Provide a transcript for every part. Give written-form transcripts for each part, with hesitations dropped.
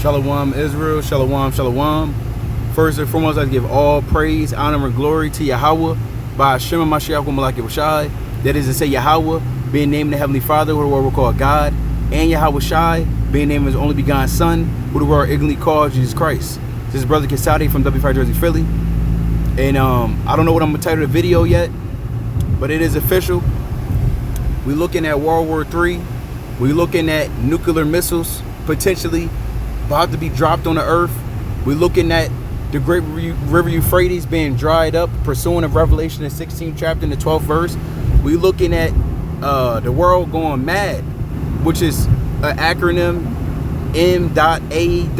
Shalom Israel, Shalom, Shalom. First and foremost, I give all praise, honor, and glory to Yahweh by Hashem Mashiach Malaki Rashai. That is to say, Yahweh being named the Heavenly Father, who the world will call God, and Yahweh Shai being named His only begotten Son, who the world ignorantly called Jesus Christ. This is Brother Kasadi from WW3 Jersey, Philly. And I don't know what I'm gonna title the video yet, but it is official. We're looking at World War III. We're looking at nuclear missiles potentially about to be dropped on the earth. We're looking at the great river Euphrates being dried up, pursuing of Revelation, the 16th chapter and the 12th verse. We're looking at the world going mad, which is an acronym M.A.D.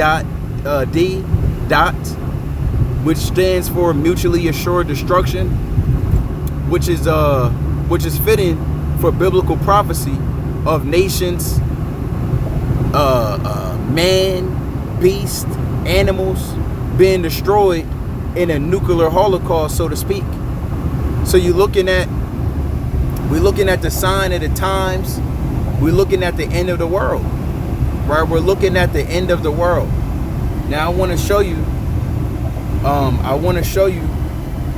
which stands for mutually assured destruction, which is fitting for biblical prophecy of nations, man, beast, animals being destroyed in a nuclear holocaust, so to speak. So we're looking at the sign of the times. We're looking at the end of the world, right? We're looking at the end of the world. Now I want to show you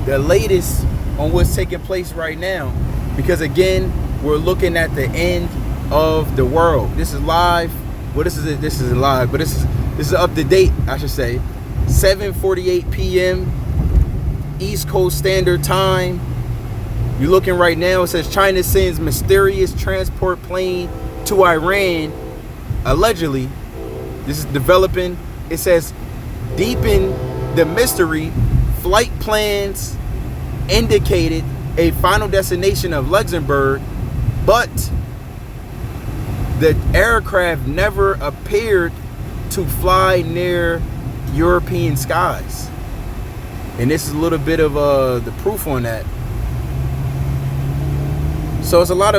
the latest on what's taking place right now, because again, we're looking at the end of the world. This is live. Well, this is live, but this is up to date, I should say. 7:48 p.m. East Coast Standard Time. You're looking right now. It says China sends mysterious transport plane to Iran. Allegedly, this is developing. It says deepen the mystery. Flight plans indicated a final destination of Luxembourg, but the aircraft never appeared to fly near European skies. And this is a little bit of the proof on that. So it's a lot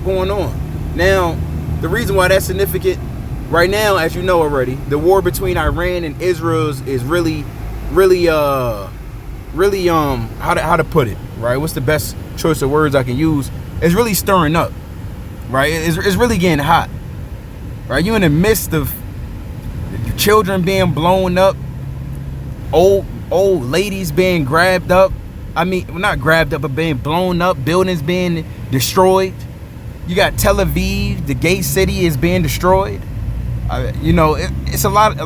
going on. Now, the reason why that's significant right now, as you know already, the war between Iran and Israel is really how to put it, right? What's the best choice of words I can use? It's really stirring up, right? It's really getting hot, right? You're in the midst of children being blown up, old ladies being grabbed up. I mean, well, not grabbed up, but being blown up, buildings being destroyed. You got Tel Aviv, the gay city, is being destroyed. It's a lot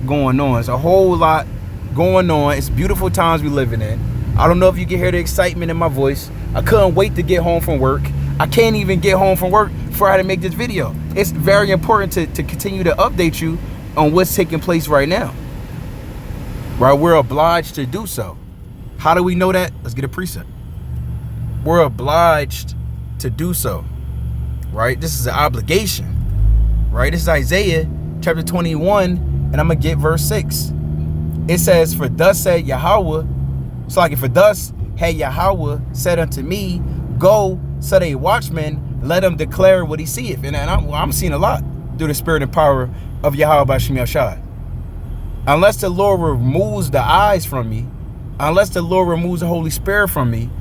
going on. It's a whole lot going on. It's beautiful times we living in. I don't know if you can hear the excitement in my voice. I couldn't wait to get home from work. I can't even get home from work before I had to make this video. It's very important to continue to update you on what's taking place right now. Right? We're obliged to do so. How do we know that? Let's get a precept. We're obliged to do so. Right? This is an obligation. Right? This is Isaiah chapter 21, and I'm going to get verse 6. It says, for thus said Yahweh, for thus had Yahweh said unto me, go, set a watchman, let him declare what he seeth. And I'm seeing a lot through the spirit and power of Yahweh by Shem Shai. Unless the Lord removes the eyes from me, unless the Lord removes the Holy Spirit from me,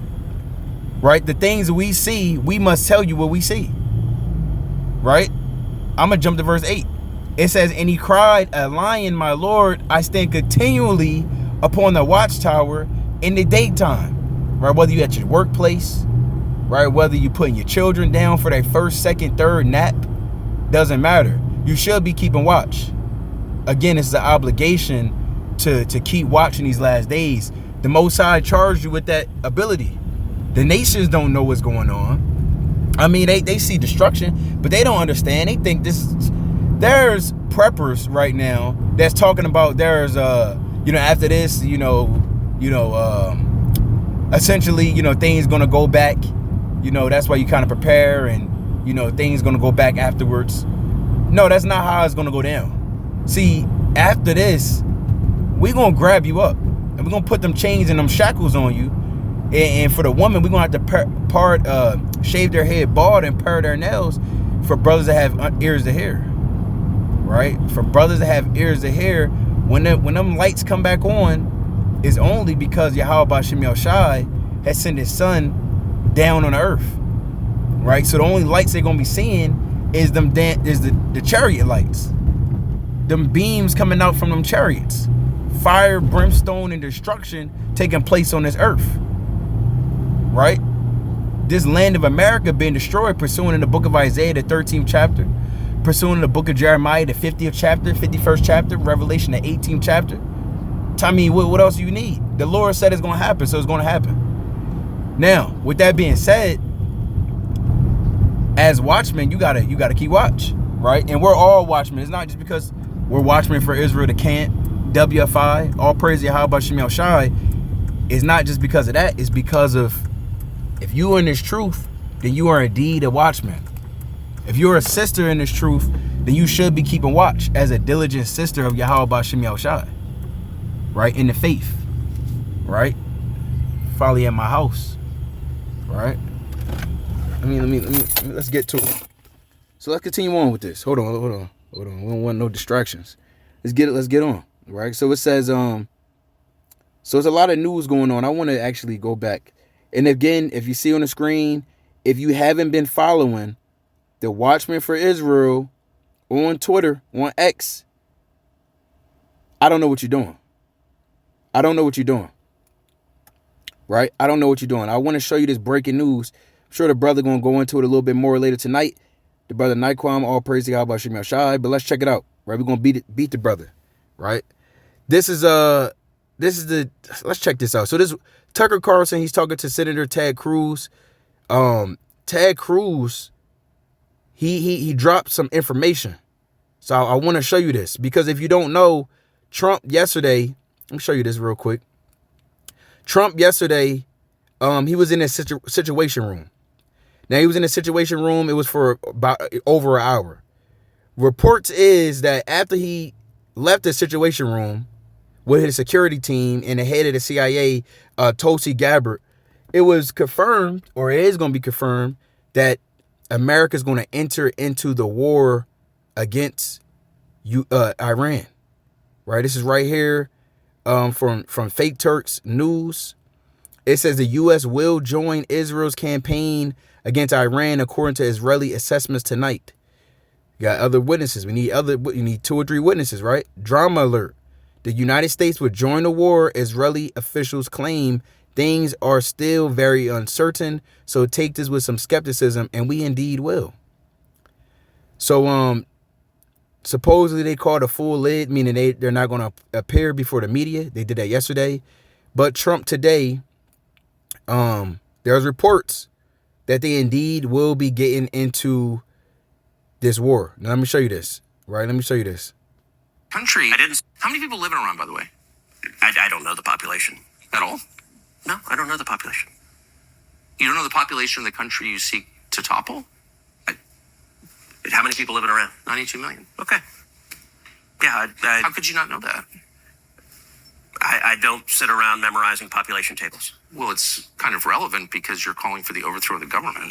right? The things we see, we must tell you what we see, right? I'm going to jump to verse 8. It says, and he cried, a lion, my Lord, I stand continually upon the watchtower in the daytime, right? Whether you at your workplace, right? Whether you putting your children down for their first, second, third nap, doesn't matter. You should be keeping watch. Again, it's the obligation to keep watching these last days. The Most High charged you with that ability. The nations don't know what's going on. I mean, they see destruction, but they don't understand. They think there's preppers right now that's talking about there's after this, essentially, things gonna go back. That's why you kind of prepare, and things gonna go back afterwards. No, that's not how it's gonna go down. See, after this, we're gonna grab you up and we're gonna put them chains and them shackles on you. And for the woman, we're gonna have to shave their head bald and pare their nails for brothers that have ears to hear. Right? For brothers that have ears to hear, when them lights come back on, is only because Yahweh B'Shem Shai has sent his son down on the earth. Right? So the only lights they're gonna be seeing is the chariot lights. them beams coming out from them chariots. Fire, brimstone, and destruction taking place on this earth. Right? This land of America being destroyed, pursuing in the book of Isaiah, the 13th chapter, pursuing in the book of Jeremiah, the 50th chapter, 51st chapter, Revelation, the 18th chapter. I mean, what else do you need? The Lord said it's going to happen, so it's going to happen. Now, with that being said, as watchmen, you gotta keep watch, right? And we're all watchmen. It's not just because we're watchmen for Israel, the camp, WFI, all praise Yahweh Shem Shai. It's not just because of that. It's because of, if you are in this truth, then you are indeed a watchman. If you're a sister in this truth, then you should be keeping watch as a diligent sister of Yahweh Shem Shai, right? In the faith, right? Follow at my house, right? Let's get to it. So let's continue on with this. Hold on. We don't want no distractions. Let's get on, right? So it says, so there's a lot of news going on. I want to actually go back. And again, if you see on the screen, if you haven't been following the Watchman for Israel on Twitter, on X, I don't know what you're doing. Right? I don't know what you're doing. I want to show you this breaking news. I'm sure the brother going to go into it a little bit more later tonight. The brother Nikequam, all praise to God by Shem Shai. But let's check it out, right? We're going to beat the brother, right? Let's check this out. So this Tucker Carlson, he's talking to Senator Ted Cruz. Ted Cruz, he dropped some information. So I want to show you this, because if you don't know, Trump yesterday, let me show you this real quick. Trump yesterday, he was in a situation room. Now, he was in a situation room. It was for about over an hour. Reports is that after he left the situation room with his security team and the head of the CIA, Tulsi Gabbard, it was confirmed, or it is going to be confirmed, that America is going to enter into the war against Iran. Right? This is right here from Fake Turks News. It says the U.S. will join Israel's campaign against Iran, according to Israeli assessments tonight. You got other witnesses. You need 2 or 3 witnesses, right? Drama alert. The United States would join the war. Israeli officials claim things are still very uncertain, so take this with some skepticism, and we indeed will. So, supposedly they called a full lid, meaning they're not going to appear before the media. They did that yesterday. But Trump today, there's reports that they indeed will be getting into this war. Now, let me show you this, right? Country. How many people live in Iran, by the way? I don't know the population. At all? No, I don't know the population. You don't know the population of the country you seek to topple? How many people live in Iran? 92 million. Okay. Yeah, How could you not know that? I don't sit around memorizing population tables. Well, it's kind of relevant because you're calling for the overthrow of the government.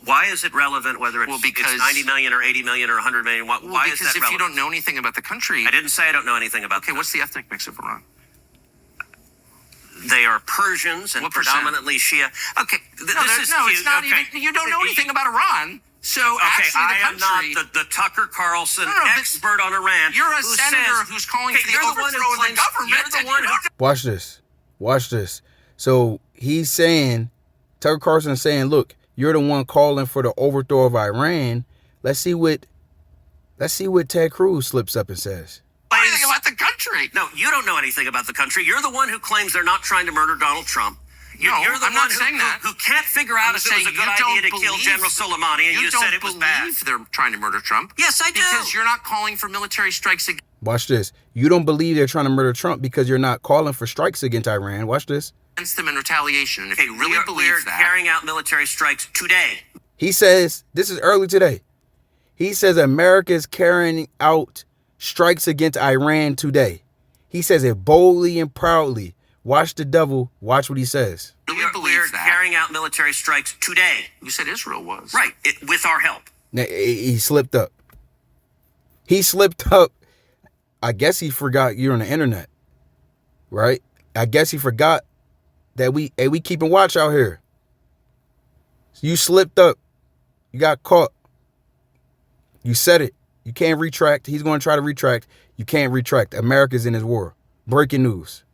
Why is it relevant whether it's 90 million or 80 million or 100 million? Why is that relevant? Because if you don't know anything about the country... I didn't say I don't know anything about Okay, what's the ethnic mix of Iran? They are Persians and predominantly Shia. Okay, it's not even... You don't know anything about Iran. So actually, I am not the Tucker Carlson expert on Iran. You're a senator who's calling for the overthrow of the government. Watch this. So he's saying, Tucker Carlson is saying, look, you're the one calling for the overthrow of Iran. Let's see what Ted Cruz slips up and says. Anything about the country? No, you don't know anything about the country. You're the one who claims they're not trying to murder Donald Trump. You're the I'm not saying that. Who can't figure out if it was a good idea to kill General Soleimani, and you said it was bad. You don't believe they're trying to murder Trump. Yes, I do. Because you're not calling for military strikes against... Watch this. You don't believe they're trying to murder Trump because you're not calling for strikes against Iran. Watch this. Against them in retaliation. And if you really believe that... We're carrying out military strikes today. He says, this is early today. He says America is carrying out strikes against Iran today. He says it boldly and proudly. Watch the devil. Watch what he says. We're carrying out military strikes today. You said Israel was. Right, with our help. Now, he slipped up. I guess he forgot you're on the internet, right? I guess he forgot that we keeping watch out here. You slipped up. You got caught. You said it. You can't retract. He's going to try to retract. You can't retract. America's in his war. Breaking news.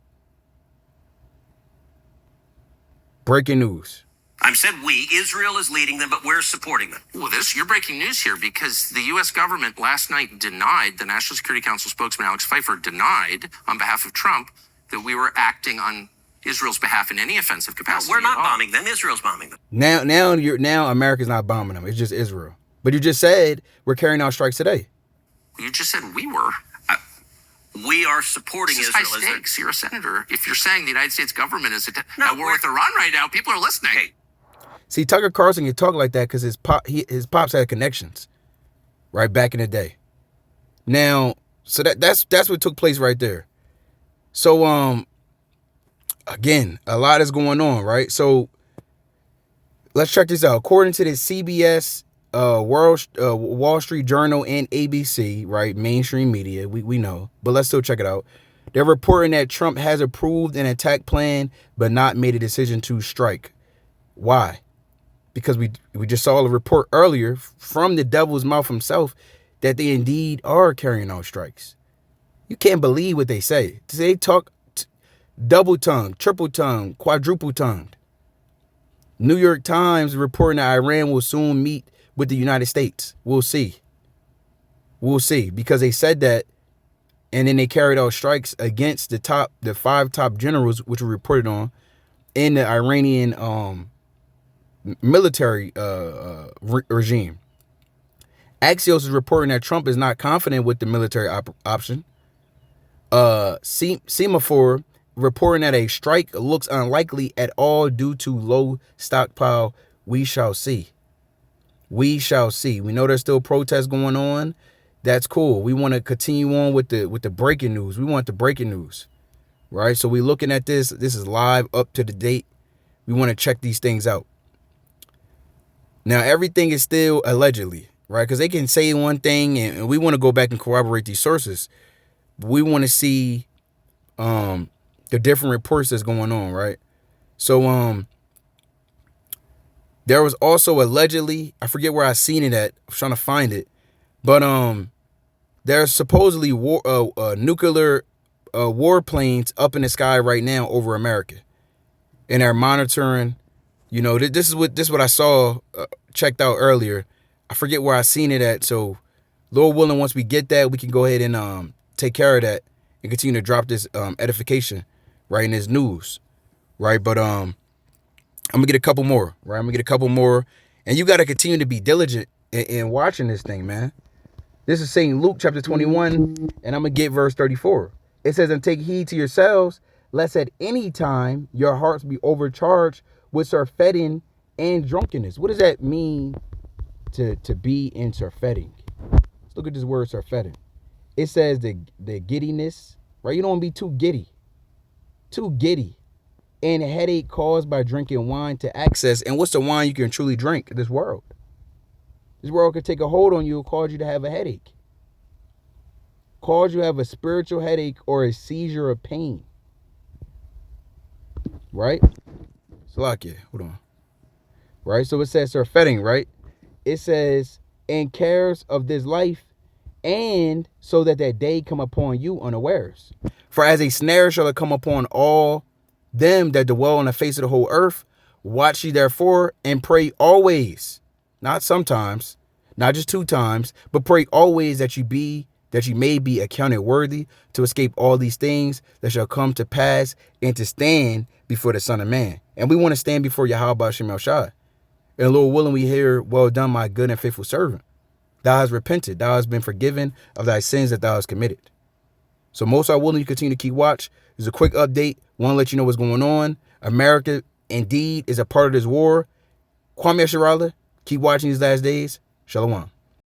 Breaking news. I said we. Israel is leading them, but we're supporting them. Well, you're breaking news here because the U.S. government last night denied, the National Security Council spokesman Alex Pfeiffer denied on behalf of Trump that we were acting on Israel's behalf in any offensive capacity. No, we're not bombing them. Israel's bombing them. Now America's not bombing them. It's just Israel. But you just said we're carrying out strikes today. You just said we were. We are supporting This is Israel. high stakes. You're a senator. If you're saying the United States government is at No, war with Iran right now, people are listening. Okay. See, Tucker Carlson can talk like that because his pops had connections, right, back in the day. Now, so that's what took place right there. So again, a lot is going on, right? So let's check this out. According to the CBS, Wall Street Journal, and ABC, right, mainstream media, we know, but let's still check it out. They're reporting that Trump has approved an attack plan, but not made a decision to strike. Why? Because we just saw a report earlier from the devil's mouth himself that they indeed are carrying out strikes. You can't believe what they say. They talk double-tongued, triple-tongued, quadruple-tongued. New York Times reporting that Iran will soon meet with the United States. We'll see. We'll see. Because they said that, and then they carried out strikes against the 5 top generals, which were reported on in the Iranian military regime. Axios is reporting that Trump is not confident with the military option. Semaphore reporting that a strike looks unlikely at all due to low stockpile. We shall see. We shall see. We know there's still protests going on. That's cool. We want to continue on with the breaking news. We want the breaking news, right? So we're looking at this. This is live, up to the date. We want to check these things out. Now, everything is still allegedly, right? Because they can say one thing, and we want to go back and corroborate these sources. But we want to see the different reports that's going on, right? So there was also allegedly, I forget where I seen it at. I'm trying to find it. But there's supposedly nuclear warplanes up in the sky right now over America. And they're monitoring. You know, this is what I saw, checked out earlier. I forget where I seen it at. So, Lord willing, once we get that, we can go ahead and take care of that and continue to drop this edification, right, in this news, right? But I'm gonna get a couple more, right? I'm gonna get a couple more, and you got to continue to be diligent in watching this thing, man. This is St. Luke chapter 21, and I'm gonna get verse 34. It says, "And take heed to yourselves, lest at any time your hearts be overcharged with surfeiting and drunkenness." What does that mean to be in surfeiting? Let's look at this word surfeiting. It says the giddiness, right? You don't want to be too giddy, and a headache caused by drinking wine to excess. And what's the wine you can truly drink? This world. This world could take a hold on you and cause you to have a headache, cause you to have a spiritual headache or a seizure of pain, right? Salakia, hold on. Right, so it says surfeiting, right? It says, "and cares of this life, and so that day come upon you unawares. For as a snare shall it come upon all them that dwell on the face of the whole earth. Watch ye therefore, and pray always," not sometimes, not just 2 times, but pray always that you may be accounted worthy to escape all these things that shall come to pass, and to stand before the Son of Man. And we want to stand before Yahweh B'Shem El Shai. And Lord willing, we hear, "Well done, my good and faithful servant. Thou hast repented. Thou hast been forgiven of thy sins that thou hast committed." So most are willing to continue to keep watch. There's a quick update. Want to let you know what's going on. America indeed is a part of this war. Kwame Sharala, keep watching these last days. Shalom.